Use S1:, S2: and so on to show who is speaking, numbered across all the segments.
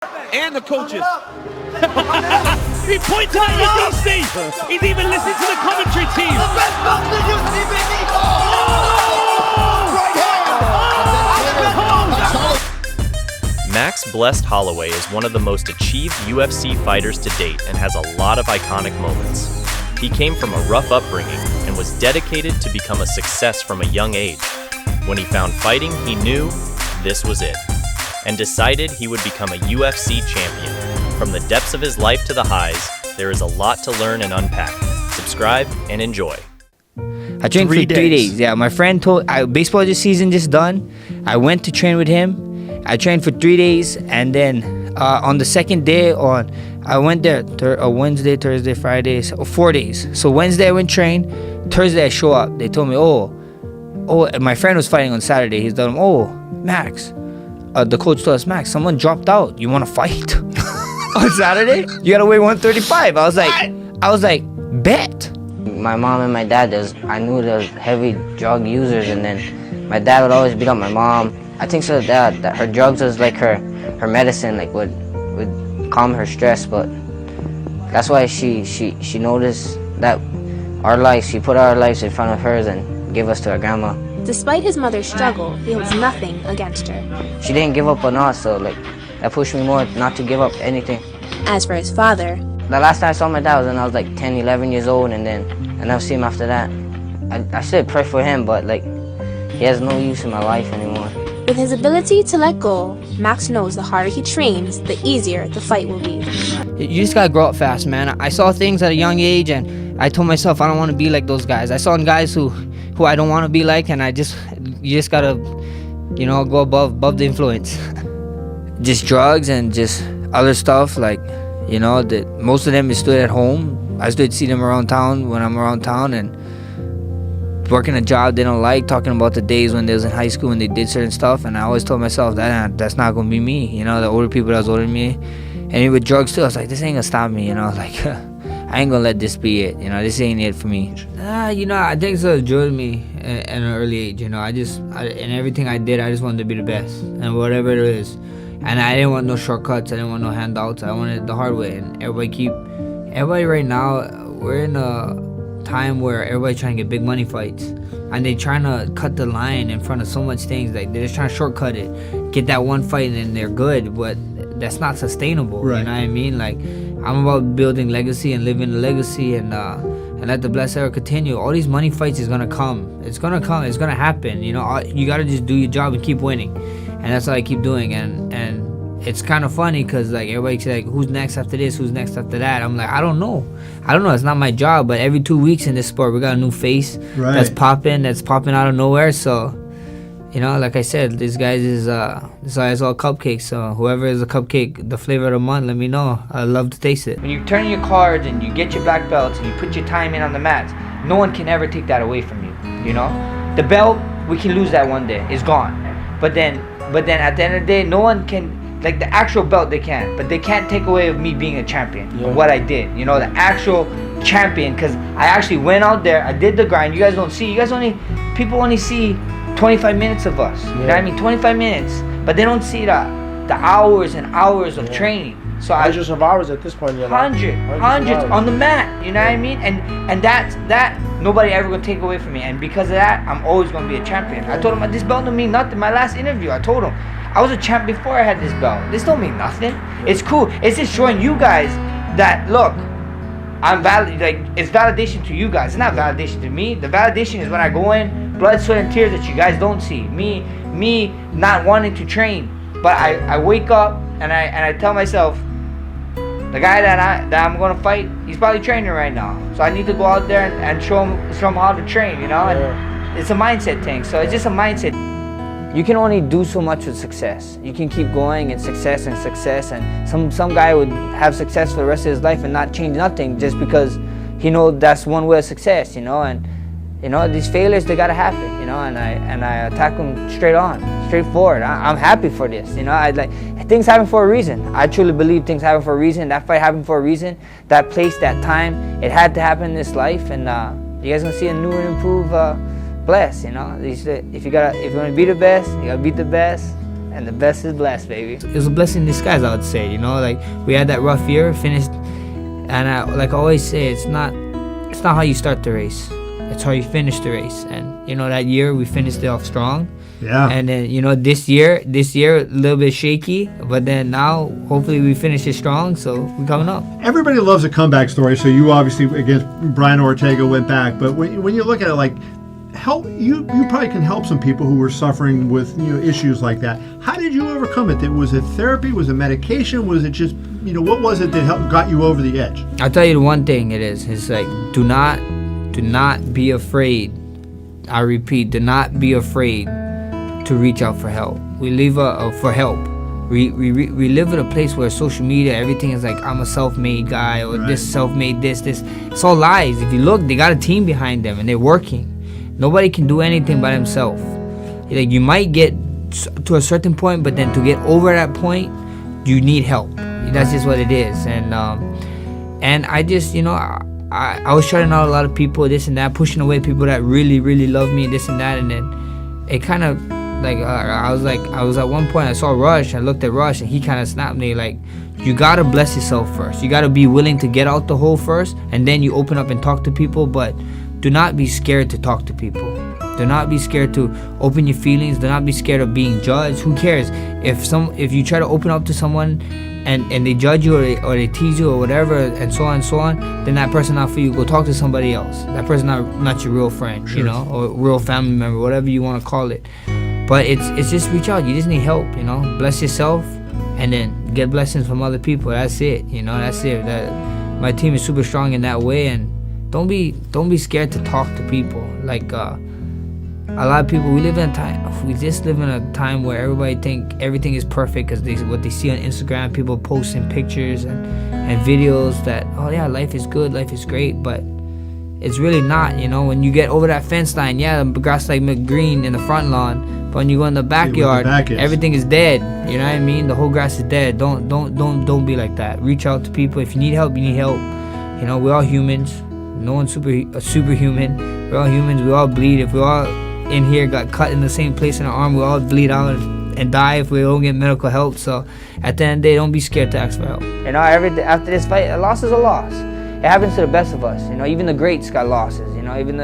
S1: and the coaches.
S2: He points out the DC. He's even listening to the commentary team.
S3: The best belt in the UFC, baby! Right hand!
S4: Max Blessed Holloway is one of the most achieved UFC fighters to date and has a lot of iconic moments. He came from a rough upbringing and was dedicated to become a success from a young age. When he found fighting, he knew this was it, and decided he would become a UFC champion. From the depths of his life to the highs, there is a lot to learn and unpack. Subscribe and enjoy.
S5: I trained for 3 days. Yeah, my friend told, baseball this season just done. I went to train with him. I trained for 3 days, and then on the second day, I went there Wednesday, Thursday, Friday, 4 days. So Wednesday I went train. Thursday I show up. They told me, and my friend was fighting on Saturday. He's telling him, Max, the coach told us, Max, someone dropped out. You want to fight? On Saturday? You gotta weigh 135. I was like, bet.
S6: My mom and my dad, I knew there was heavy drug users, and then my dad would always beat up my mom. I think so that her drugs was like her medicine, like would calm her stress, but that's why she noticed that she put our lives in front of hers and gave us to our grandma.
S7: Despite his mother's struggle, he holds nothing against her.
S6: She didn't give up on us, so that pushed me more not to give up anything.
S7: As for his father,
S6: the last time I saw my dad was when I was like 10, 11 years old, and then I never see him after that. I still pray for him, but he has no use in my life anymore.
S7: with his ability to let go, Max knows the harder he trains, the easier the fight will be.
S5: You just gotta grow up fast, man. I saw things at a young age, and I told myself I don't want to be like those guys. I saw guys who I don't want to be like, and you just gotta, go above the influence. Just drugs and just other stuff, that most of them is stood at home. I stood to see them around town when I'm around town, and working a job they don't like, talking about the days when they was in high school and they did certain stuff, and I always told myself that's not gonna be me. The older people that was older than me, and even with drugs too, I was like, this ain't gonna stop me. I ain't gonna let this be it. This ain't it for me. I think so drew me at an early age. In everything I did, I just wanted to be the best, and whatever it is. And I didn't want no shortcuts. I didn't want no handouts. I wanted it the hard way. And everybody right now, we're in a time where everybody's trying to get big money fights, and they trying to cut the line in front of so much things. They're just trying to shortcut it, get that one fight, and then they're good. But that's not sustainable. Right. You know what I mean? I'm about building legacy and living the legacy, and let the blessed era continue. All these money fights is gonna come. It's gonna come. It's gonna happen. You gotta just do your job and keep winning, and that's what I keep doing. And it's kind of funny because everybody's like, who's next after this? Who's next after that? I'm like, I don't know. It's not my job. But every 2 weeks in this sport, we got a new face that's popping out of nowhere. So, like I said, this guy's is all cupcakes. So whoever is a cupcake, the flavor of the month, let me know. I'd love to taste it. When you turn your cards and you get your black belts and you put your time in on the mats, no one can ever take that away from you. The belt, we can lose that one day. It's gone. But then at the end of the day, no one can. The actual belt they can, but they can't take away of me being a champion, of what I did, the actual champion, because I actually went out there, I did the grind. You guys don't see, people only see 25 minutes of us, you know what I mean, 25 minutes, but they don't see the hours and hours of training. So
S8: hundreds of hours at this point in your life.
S5: Hundreds on the mat, you know what I mean, and that nobody ever gonna take away from me, and because of that, I'm always gonna be a champion. I told him this belt don't mean nothing. My last interview, I told him I was a champ before I had this belt. This don't mean nothing. It's cool. It's just showing you guys that, look, I'm valid. It's validation to you guys. It's not validation to me. The validation is when I go in, blood, sweat, and tears that you guys don't see. Me not wanting to train, but I wake up and I tell myself, the guy that I'm gonna fight, he's probably training right now. So I need to go out there and show him how to train. And it's a mindset thing. So it's just a mindset. You can only do so much with success. You can keep going and success, and some guy would have success for the rest of his life and not change nothing just because he knows that's one way of success, and these failures, they gotta happen, and I attack them straightforward. I'm happy for this, things happen for a reason. I truly believe things happen for a reason. That fight happened for a reason. That place, that time, it had to happen in this life, and you guys gonna see a new and improved Bless, if you want to be the best, you gotta beat the best. and the best is blessed, baby. It was a blessing in disguise, I would say. You know, like we had that rough year, finished, and like I always say, it's not how you start the race, it's how you finish the race. And you know, that year we finished it off strong.
S1: Yeah.
S5: And then, you know, this year a little bit shaky, but then now hopefully we finish it strong, so we're coming up.
S1: Everybody loves a comeback story, so you obviously against Brian Ortega went back, but when you look at it, like, help you probably can help some people who were suffering with, you know, issues like that. How did you overcome it? Was it therapy? Was it medication? Was it just, you know, what was it that got you over the edge?
S5: I'll tell you the one thing it's like, do not be afraid. I repeat, do not be afraid to reach out for help. We live for help. We live in a place where social media, everything is like, I'm a self-made guy, or this self-made this. It's all lies. If you look, they got a team behind them and they're working. Nobody can do anything by themselves. Like, you might get to a certain point, but then to get over that point, you need help. That's just what it is. And I just, you know, I was shutting out a lot of people, this and that, pushing away people that really, really love me, this and that, and then it kind of, like, I was at one point, I saw Rush, I looked at Rush, and he kind of snapped me, like, you gotta bless yourself first. You gotta be willing to get out the hole first, and then you open up and talk to people, but do not be scared to talk to people. Do not be scared to open your feelings. Do not be scared of being judged. Who cares? If you try to open up to someone and they judge you or they tease you or whatever, and so on, then that person not for you. Go talk to somebody else. That person not your real friend, sure. You know, or real family member, whatever you want to call it. But it's just reach out. You just need help, you know. Bless yourself, and then get blessings from other people. That's it, you know. That's it. My team is super strong in that way, and don't be scared to talk to people. Like a lot of people, we just live in a time where everybody think everything is perfect because what they see on Instagram, people posting pictures and videos that, oh yeah, life is good, life is great, but it's really not, you know. When you get over that fence line, yeah, the grass like green in the front lawn, but when you go in the backyard, everything is dead. You know what I mean? The whole grass is dead. Don't be like that. Reach out to people. If you need help, you need help. You know, we're all humans. No one's superhuman. We're all humans. We all bleed. If we all in here got cut in the same place in our arm, we all bleed out and die if we don't get medical help. So at the end of the day, don't be scared to ask for help. You know, after this fight, a loss is a loss. It happens to the best of us. You know, even the greats got losses. You know, even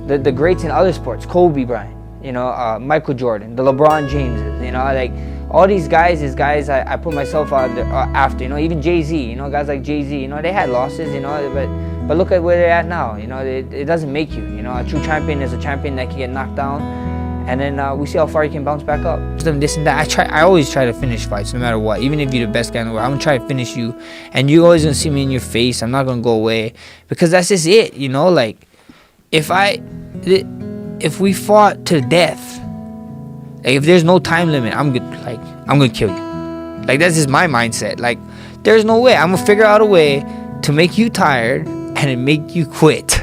S5: the greats in other sports, Kobe Bryant, you know, Michael Jordan, the LeBron Jameses, you know, like all these guys is guys I put myself out there, after, you know, even Jay-Z, you know, guys like Jay-Z, you know, they had losses, you know, but look at where they're at now, you know, it doesn't make you, you know, a true champion is a champion that can get knocked down, and then we see how far you can bounce back up. This and that, I always try to finish fights no matter what, even if you're the best guy in the world, I'm gonna try to finish you, and you always gonna see me in your face, I'm not gonna go away, because that's just it, you know, like, if we fought to death, like, if there's no time limit, I'm gonna kill you. Like, that's just my mindset. Like, there's no way. I'm gonna figure out a way to make you tired and then make you quit.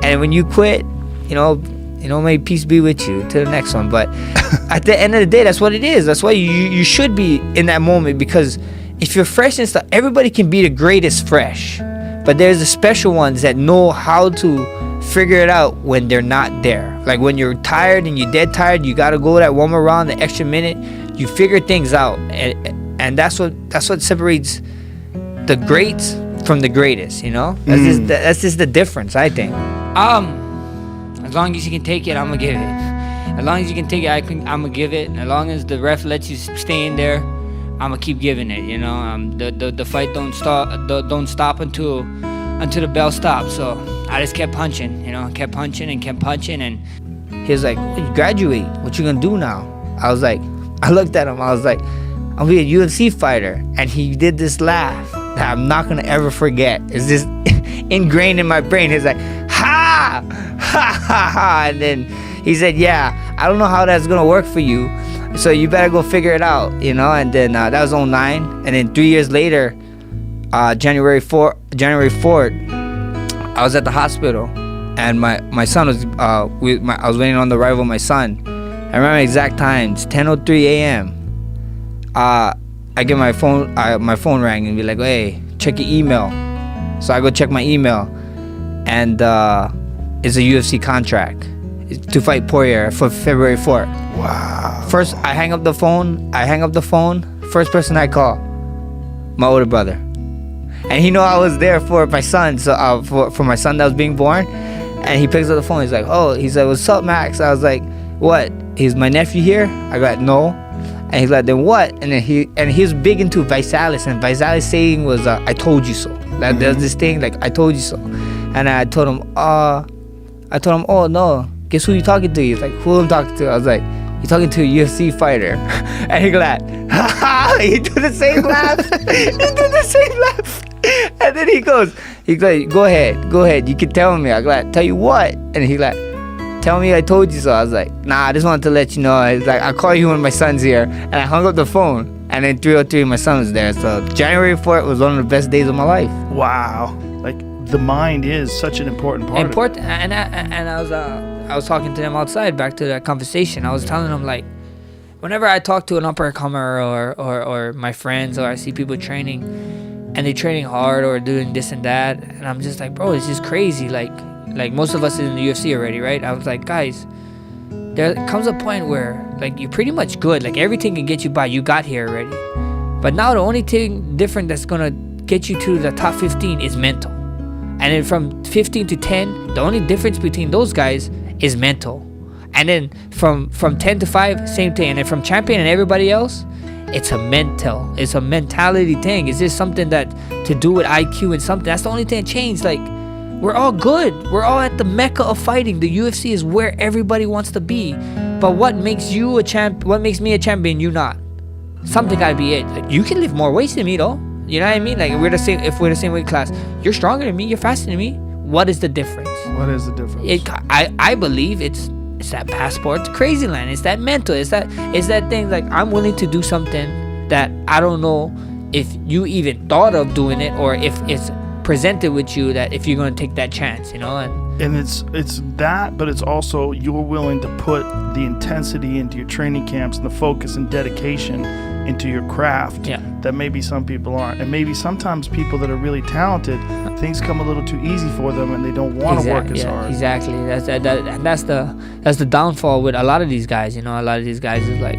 S5: And when you quit, you know, may peace be with you to the next one. But at the end of the day, that's what it is. That's why you should be in that moment, because if you're fresh and stuff, everybody can be the greatest fresh. But there's the special ones that know how to figure it out when they're not there. Like, when you're tired and you're dead tired, you gotta go that one more round, the extra minute. You figure things out, and that's what separates the greats from the greatest. You know, that's just the difference, I think. As long as you can take it, I'm gonna give it. As long as you can take it, I'm gonna give it. As long as the ref lets you stay in there, I'm gonna keep giving it. You know, the fight don't stop until the bell stops. So I just kept punching, you know, kept punching, and he was like, well, you graduate, what you gonna do now? I looked at him, I was like, I'll be a UFC fighter. And he did this laugh that I'm not gonna ever forget. It's just ingrained in my brain. He's like, ha, ha, ha, ha. And then he said, yeah, I don't know how that's gonna work for you, so you better go figure it out, you know. And then that was 2009, and then 3 years later, January 4th, I was at the hospital, and my son was I was waiting on the arrival of my son. I remember exact time. It's 10:03 a.m. I get my phone rang and be like, hey, check your email. So I go check my email, and it's a UFC contract to fight Poirier for February 4th. Wow. First, I hang up the phone. First person I call, my older brother. And he know I was there for my son, so for my son that was being born. And he picks up the phone. He's like, what's up, Max? I was like, what? He's my nephew here? I got no. And he's like, then what? And then he was big into Visalis, and Visalis saying was, I told you so. There's this thing like, I told you so. And I told him, oh no, guess who you talking to? He's like, who I'm talking to? I was like, you're talking to a UFC fighter. And he laughed. He did the same laugh. And then he's like, go ahead, you can tell me. I like, tell you what? And he like, tell me I told you so. I was like, nah, I just wanted to let you know. It's like, I'll call you when my son's here. And I hung up the phone. And then 3:03, my son was there. So January 4th was one of the best days of my life.
S9: Wow. Like, the mind is such an important part of it.
S5: And I was talking to them outside, back to that conversation. I was telling them, like, whenever I talk to an up-and-comer or my friends, or I see people training, and they're training hard or doing this and that, and I'm just like, bro, it's just crazy. Like most of us is in the UFC already, right? I was like, guys, there comes a point where, like, you're pretty much good. Like, everything can get you by. You got here already. But now the only thing different that's going to get you to the top 15 is mental. And then from 15 to 10, the only difference between those guys is mental. And then from 10 to 5, same thing. And then from champion and everybody else, it's a mentality thing. It's just something that to do with IQ and something. That's the only thing that changed. Like, we're all good. We're all at the mecca of fighting. The UFC is where everybody wants to be. But what makes you a champ? What makes me a champion? You not. Something gotta be it. Like, you can lift more weights than me, though. You know what I mean? Like, we're the same. If we're the same weight class, you're stronger than me. You're faster than me. What is the difference?
S9: What is the difference?
S5: I believe it's that passport to crazy land. It's that mental. It's that thing. Like, I'm willing to do something that I don't know if you even thought of doing it, or if it's presented with you that if you're going to take that chance, you know.
S9: And it's that, but it's also you're willing to put the intensity into your training camps and the focus and dedication into your craft that maybe some people aren't. And maybe sometimes people that are really talented, things come a little too easy for them and they don't want to work as hard.
S5: Exactly. That's the downfall with a lot of these guys, you know. A lot of these guys is like,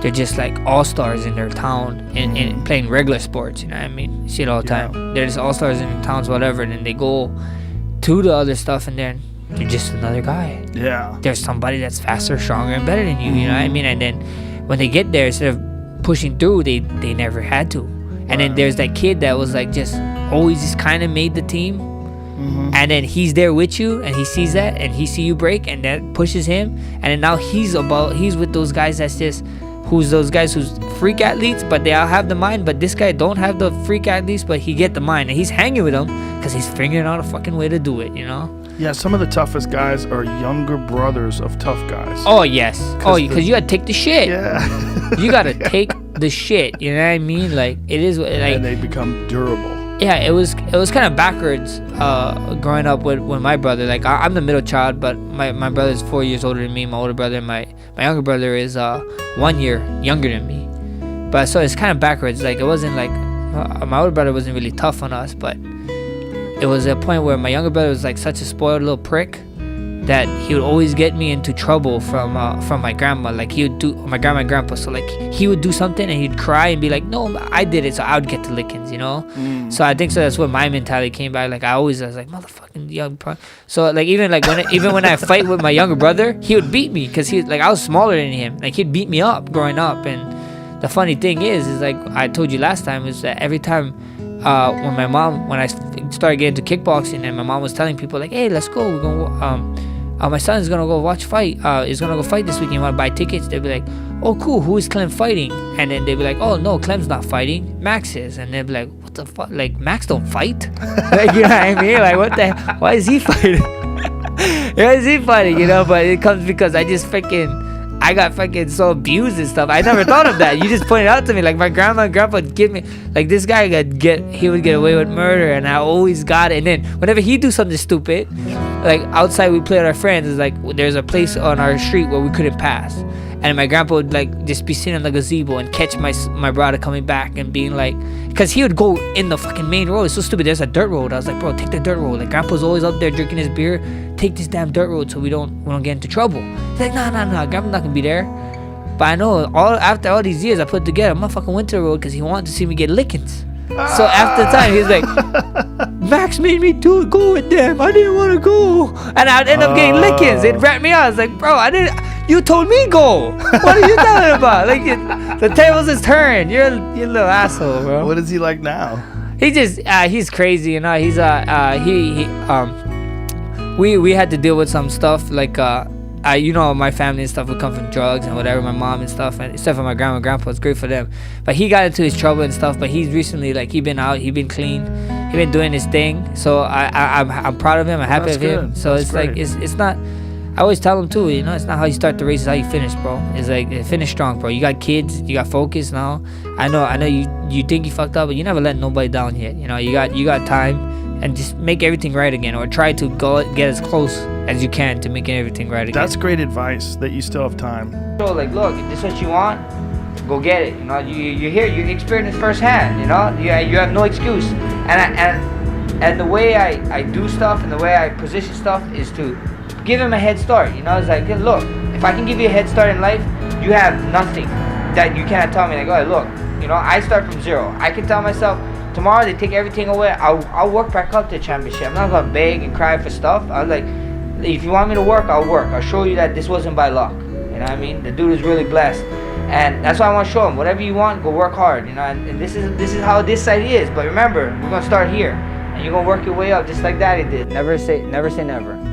S5: they're just like all-stars in their town and playing regular sports, you know what I mean? You see it all the time. They're just all-stars in their towns, whatever, and then they go to the other stuff and then they're just another guy.
S9: Yeah.
S5: There's somebody that's faster, stronger, and better than you, you know what I mean? And then when they get there, instead of pushing through, they never had to. And then there's that kid that was like just always just kind of made the team. And then he's there with you and he sees that and he see you break and that pushes him. And then now he's with those guys that's just, who's freak athletes, but they all have the mind, but this guy don't have the freak athletes, but he get the mind, and he's hanging with them because he's figuring out a fucking way to do it, you know.
S9: Yeah, some of the toughest guys are younger brothers of tough guys.
S5: Oh yes. Because you gotta take the shit.
S9: Yeah.
S5: You gotta take the shit, you know what I mean? Like, it is like,
S9: and they become durable.
S5: Yeah, it was kind of backwards growing up with my brother. Like, I'm the middle child, but my brother's 4 years older than me. My older brother, my younger brother is 1 year younger than me. But so it's kind of backwards. Like, it wasn't like my older brother wasn't really tough on us, but it was a point where my younger brother was like such a spoiled little prick that he would always get me into trouble from my grandma. Like, he would do my grandma and grandpa. So like, he would do something and he'd cry and be like, "No, I did it," so I would get the lickings, you know. So I think that's where my mentality came back. Like, I was like, motherfucking young. So like, even when I fight with my younger brother, he would beat me because I was smaller than him. Like, he'd beat me up growing up. And the funny thing is like I told you last time, is that every time when I started getting into kickboxing and my mom was telling people like, "Hey, let's go. We're gonna my son's gonna go watch fight. He's gonna go fight this weekend. You wanna buy tickets?" They'd be like, "Oh, cool. Who is Clem fighting?" And then they'd be like, "Oh no, Clem's not fighting. Max is." And they'd be like, "What the fuck? Like, Max don't fight?" Like, you know what I mean? Like, what the? Why is he fighting? Why is he fighting? You know? But it comes because I got fucking so abused and stuff. I never thought of that. You just pointed out to me. Like, my grandma and grandpa would give me, like, this guy he would get away with murder, and I always got it. And then whenever he do something stupid, like outside we play with our friends, it's like there's a place on our street where we couldn't pass, and my grandpa would like just be sitting in the gazebo and catch my brother coming back and being like, because he would go in the fucking main road. It's so stupid. There's a dirt road. I was like, "Bro, take the dirt road." Like, grandpa's always up there drinking his beer. Take this damn dirt road so we don't get into trouble. He's like, no, grandpa's not gonna be there. But I know after all these years I put together, motherfucker went to the road because he wanted to see me get lickings. So after the time, he was like, Max made me go with them. I didn't want to go. And I'd end up getting lickings. It wrapped me out. I was like, bro, you told me go. What are you talking about? Like, the tables is turned. You're a little asshole, bro.
S9: What is he like now?
S5: He just, he's crazy, you know. He's, we had to deal with some stuff, like, you know, my family and stuff would come from drugs and whatever, my mom and stuff, and except for my grandma and grandpa, it's great for them. But he got into his trouble and stuff, but he's recently, like, he been out, he been clean, he been doing his thing. So I'm proud of him, I'm happy of him. So it's great. Like, it's not, I always tell him too, you know, it's not how you start the race, it's how you finish, bro. It's like, finish strong, bro. You got kids, you got focus now. I know you think you fucked up, but you never let nobody down yet. You know, you got time. And just make everything right again, or try to get as close as you can to making everything right again.
S9: That's great advice, that you still have time.
S5: So, like, look, if this is what you want, go get it. You know, you're here, you experience it firsthand. You know, you have no excuse. And the way I do stuff and the way I position stuff is to give him a head start. You know, it's like, hey, look, if I can give you a head start in life, you have nothing that you cannot tell me. Like, oh, look, you know, I start from zero. I can tell myself, tomorrow they take everything away, I'll work back up to the championship. I'm not gonna beg and cry for stuff. I was like, if you want me to work, I'll work. I'll show you that this wasn't by luck. You know what I mean? The dude is really blessed, and that's why I want to show him. Whatever you want, go work hard. You know, and this is how this side is. But remember, we're gonna start here, and you're gonna work your way up just like Daddy did. Never say never.